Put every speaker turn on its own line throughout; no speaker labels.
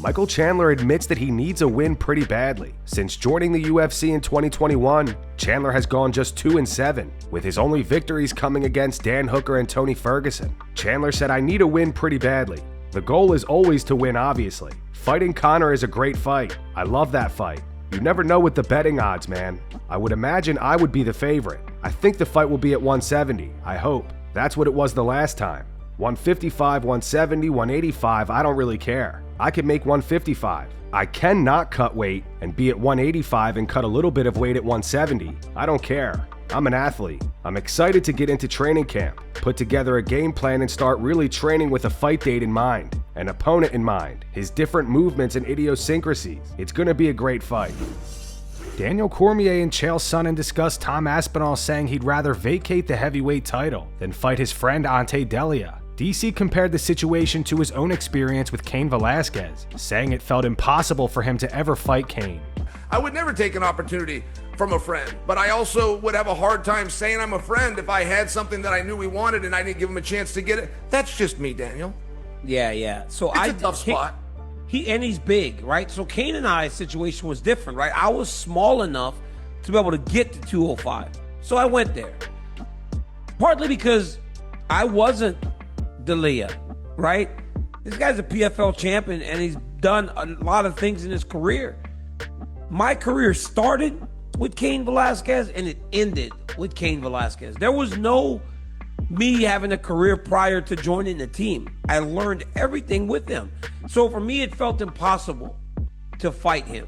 Michael Chandler admits that he needs a win pretty badly. Since joining the UFC in 2021, Chandler has gone just 2-7, with his only victories coming against Dan Hooker and Tony Ferguson. Chandler said, "I need a win pretty badly. The goal is always to win, obviously. Fighting Conor is a great fight. I love that fight. You never know with the betting odds, man. I would imagine I would be the favorite. I think the fight will be at 170, I hope. That's what it was the last time. 155, 170, 185, I don't really care. I can make 155. I cannot cut weight and be at 185 and cut a little bit of weight at 170. I don't care. I'm an athlete. I'm excited to get into training camp, put together a game plan and start really training with a fight date in mind, an opponent in mind, his different movements and idiosyncrasies. It's gonna be a great fight." Daniel Cormier and Chael Sonnen discussed Tom Aspinall saying he'd rather vacate the heavyweight title than fight his friend Ante Delija. DC compared the situation to his own experience with Cain Velasquez, saying it felt impossible for him to ever fight Cain.
I would never take an opportunity from a friend, but I also would have a hard time saying I'm a friend if I had something that I knew we wanted and I didn't give him a chance to get it. That's just me, Daniel.
Yeah. So
it's a tough spot.
He's big, right? So Cain and I's situation was different, right? I was small enough to be able to get to 205. So I went there. Partly because I wasn't Delija, right? This guy's a PFL champion and he's done a lot of things in his career. My career started with Cain Velasquez and it ended with Cain Velasquez. There was no me having a career prior to joining the team. I learned everything with him. So for me, it felt impossible to fight him.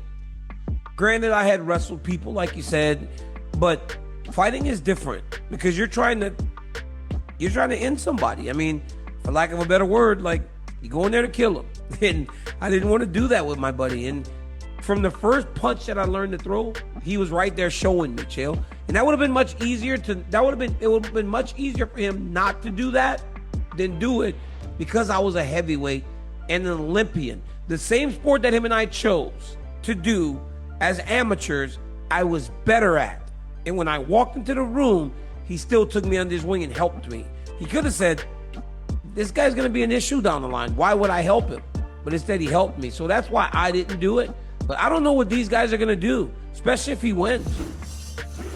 Granted, I had wrestled people, like you said, but fighting is different because you're trying to end somebody. I mean, for lack of a better word, like you go in there to kill him. And I didn't want to do that with my buddy. And from the first punch that I learned to throw, he was right there showing me, Chael. And that would have been much easier it would have been much easier for him not to do that than do it because I was a heavyweight and an Olympian. The same sport that him and I chose to do as amateurs, I was better at. And when I walked into the room, he still took me under his wing and helped me. He could have said, this guy's gonna be an issue down the line. Why would I help him? But instead he helped me. So that's why I didn't do it. But I don't know what these guys are gonna do, especially if he wins.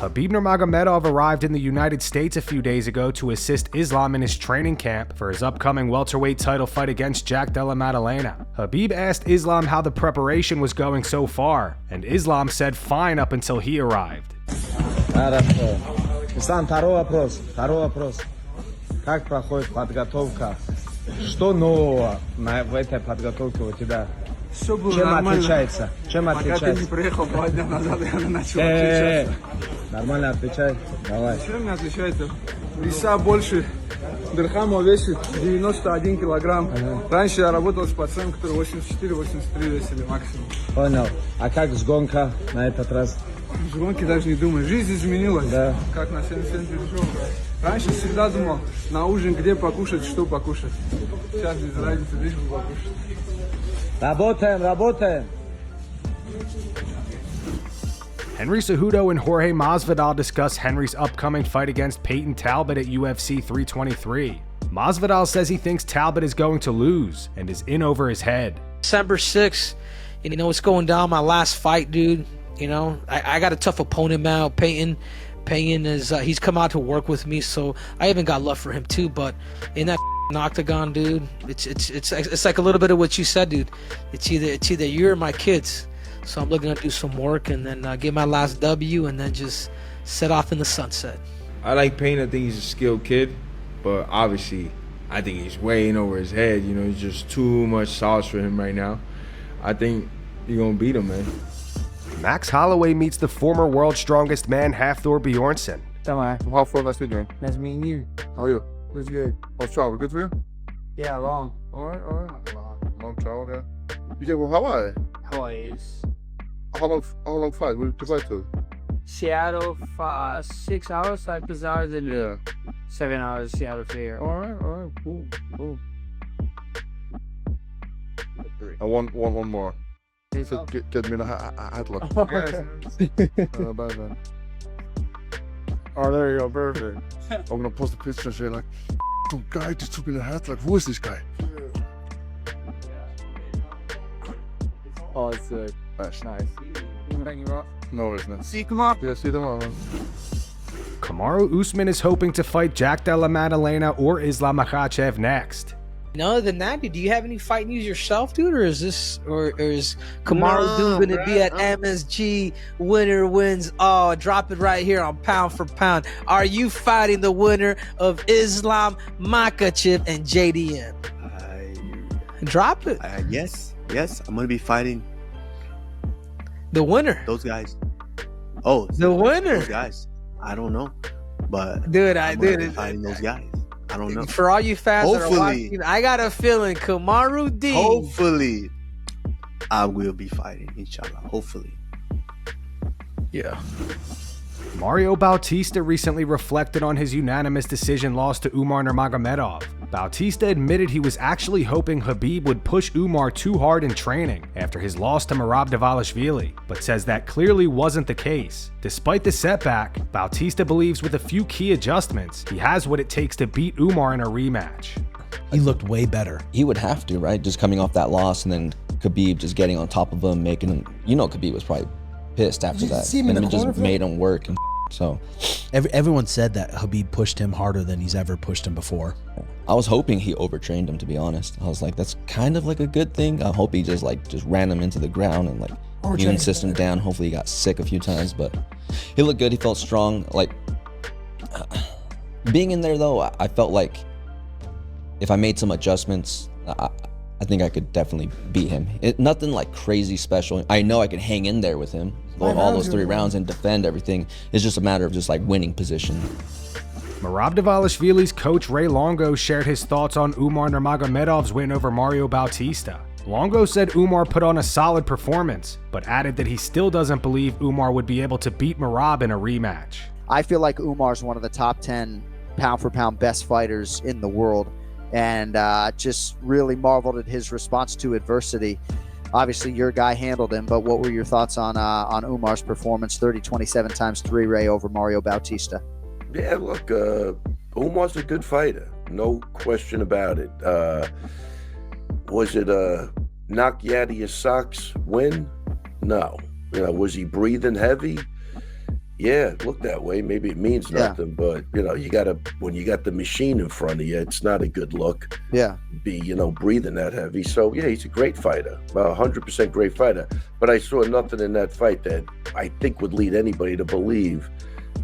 Khabib Nurmagomedov arrived in the United States a few days ago to assist Islam in his training camp for his upcoming welterweight title fight against Jack Della Maddalena. Khabib asked Islam how the preparation was going so far, and Islam said fine up until he arrived.
Islam, второй вопрос. Как проходит подготовка? Что нового в этой подготовке у тебя?
Все было
Чем
нормально.
отличается?
Пока ты не приехал 2 дня назад, я начал отличаться.
Нормально отвечай. Давай.
Чем не отличается? Веса больше. Дирхамов весит 91 килограмм. Раньше я работал с пацаном, который 84-83 весили максимум.
Понял. А как с гонка на этот раз?
С гонки даже не думаю. Жизнь изменилась.
Да.
Как на 77 перешел. Раньше всегда думал, на ужин где покушать, что покушать. Сейчас без разницы, лишь бы покушать.
Работаем.
Henry Cejudo and Jorge Masvidal discuss Henry's upcoming fight against Payton Tallbot at UFC 323. Masvidal says he thinks Tallbot is going to lose and is in over his head.
December 6th, you know, it's going down, my last fight, dude. You know, I got a tough opponent now, Payton. Payton is, he's come out to work with me, so I even got love for him too, but in that octagon, dude, it's like a little bit of what you said, dude. It's either you or my kids. So I'm looking to do some work and then get my last W and then just set off in the sunset.
I like Payton. I think he's a skilled kid, but obviously I think he's way in over his head. You know, he's just too much sauce for him right now. I think you're gonna beat him, man.
Max Holloway meets the former world's strongest man, Hafþór Björnsson.
I'm Hafþór, nice to meet you.
Nice meeting you.
How are you? Where's good? How's travel? Good for you?
Yeah, long.
All right. Long travel, yeah. You came from Hawaii?
Hawaii is
How long flight? Where did you fly to?
Seattle, 6 hours, 5 hours, and
Yeah.
7 hours Seattle to here.
All right. Cool. I want one more. So get me in a headlock. Bad man.
Oh, there you go, perfect.
I'm gonna post a picture and say like, some guy just took me in a headlock. Who is this guy? Sick.
Nice. Thank you, bro.
No worries, man.
See you tomorrow.
Yeah, see you tomorrow, man.
Kamaru Usman is hoping to fight Jack Della Maddalena or Islam Makhachev next.
And other than that, dude, do you have any fight news yourself, dude, or is Kamaru dude gonna be at MSG? Winner wins all. Drop it right here on Pound for Pound. Are you fighting the winner of Islam Makhachev and JDM? Drop it.
Yes, I'm gonna be fighting
The winner.
those guys. Oh,
The winner.
Those guys. I don't know, but
Dude,
I'm gonna be fighting those guys. I don't know.
For all you fans that are
Hopefully.
watching, I got a feeling Kamaru D.
Hopefully, I will be fighting. Inshallah. Hopefully.
Yeah.
Mario Bautista recently reflected on his unanimous decision loss to Umar Nurmagomedov. Bautista admitted he was actually hoping Khabib would push Umar too hard in training after his loss to Merab, but says that clearly wasn't the case. Despite the setback, Bautista believes with a few key adjustments, he has what it takes to beat Umar in a rematch.
He looked way better.
He would have to, right? Just coming off that loss and then Khabib just getting on top of him, making him, Khabib was probably pissed after that.
See him in the
and
corner,
just made him work. And so
everyone said that Khabib pushed him harder than he's ever pushed him before.
I was hoping he overtrained him, to be honest. I was like, that's kind of like a good thing. I hope he just ran him into the ground and immune system down. Hopefully he got sick a few times, but he looked good. He felt strong. Being in there though, I felt like if I made some adjustments, I think I could definitely beat him. Nothing like crazy special. I know I could hang in there with him, go all those 3 rounds and defend everything. It's just a matter of just winning position.
Merab coach Ray Longo shared his thoughts on Umar Nurmagomedov's win over Mario Bautista. Longo said Umar put on a solid performance, but added that he still doesn't believe Umar would be able to beat Merab in a rematch.
I feel like Umar's one of the top 10 pound-for-pound best fighters in the world, and just really marveled at his response to adversity. Obviously, your guy handled him, but what were your thoughts on Umar's performance, 30-27 times 3 Ray over Mario Bautista?
Yeah, look, Umar's a good fighter, no question about it. Was it a knock you out of your socks win? No. Was he breathing heavy? Yeah, it looked that way. Maybe it means nothing, but when you got the machine in front of you, it's not a good look.
Yeah.
Be, breathing that heavy. So yeah, he's a great fighter, 100% great fighter. But I saw nothing in that fight that I think would lead anybody to believe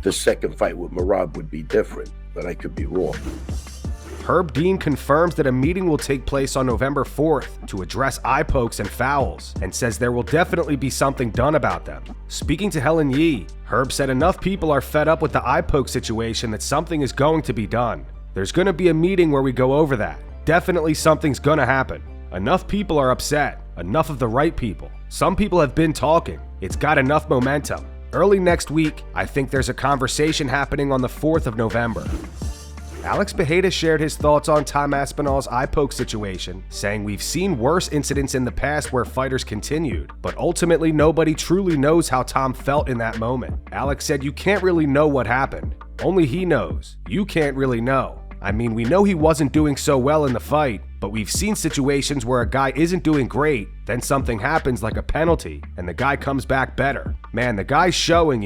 the second fight with Merab would be different, but I could be wrong.
Herb Dean confirms that a meeting will take place on November 4th to address eye pokes and fouls, and says there will definitely be something done about them. Speaking to Helen Yee, Herb said enough people are fed up with the eye poke situation that something is going to be done. There's going to be a meeting where we go over that. Definitely something's going to happen. Enough people are upset. Enough of the right people. Some people have been talking. It's got enough momentum. Early next week, I think there's a conversation happening on the 4th of November. Alex Pereira shared his thoughts on Tom Aspinall's eye poke situation, saying we've seen worse incidents in the past where fighters continued, but ultimately nobody truly knows how Tom felt in that moment. Alex said you can't really know what happened. Only he knows. You can't really know. I mean, we know he wasn't doing so well in the fight, but we've seen situations where a guy isn't doing great, then something happens like a penalty, and the guy comes back better. Man, the guy's showing,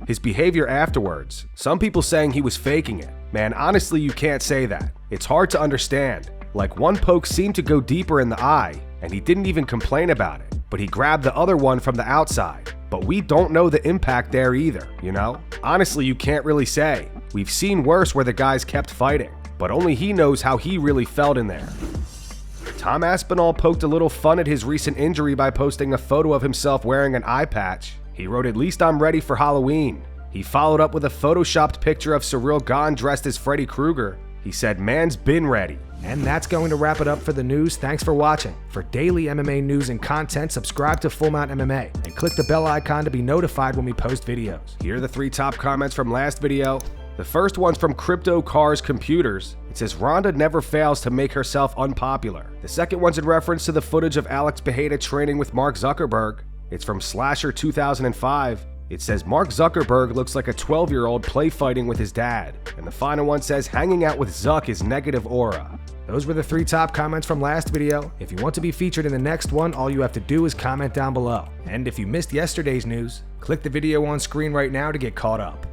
his behavior afterwards. Some people saying he was faking it. Man, honestly, you can't say that. It's hard to understand. One poke seemed to go deeper in the eye, and he didn't even complain about it, but he grabbed the other one from the outside. But we don't know the impact there either, Honestly, you can't really say. We've seen worse where the guys kept fighting, but only he knows how he really felt in there. Tom Aspinall poked a little fun at his recent injury by posting a photo of himself wearing an eye patch. He wrote, "At least I'm ready for Halloween." He followed up with a photoshopped picture of Ciryl Gane dressed as Freddy Krueger. He said, "Man's been ready." And that's going to wrap it up for the news. Thanks for watching. For daily MMA news and content, subscribe to Full Mount MMA and click the bell icon to be notified when we post videos. Here are the 3 top comments from last video. The first one's from Crypto Cars Computers. It says, Ronda never fails to make herself unpopular. The second one's in reference to the footage of Alex Pereira training with Mark Zuckerberg. It's from Slasher 2005. It says, Mark Zuckerberg looks like a 12-year-old play fighting with his dad. And the final one says, hanging out with Zuck is negative aura. Those were the 3 top comments from last video. If you want to be featured in the next one, all you have to do is comment down below. And if you missed yesterday's news, click the video on screen right now to get caught up.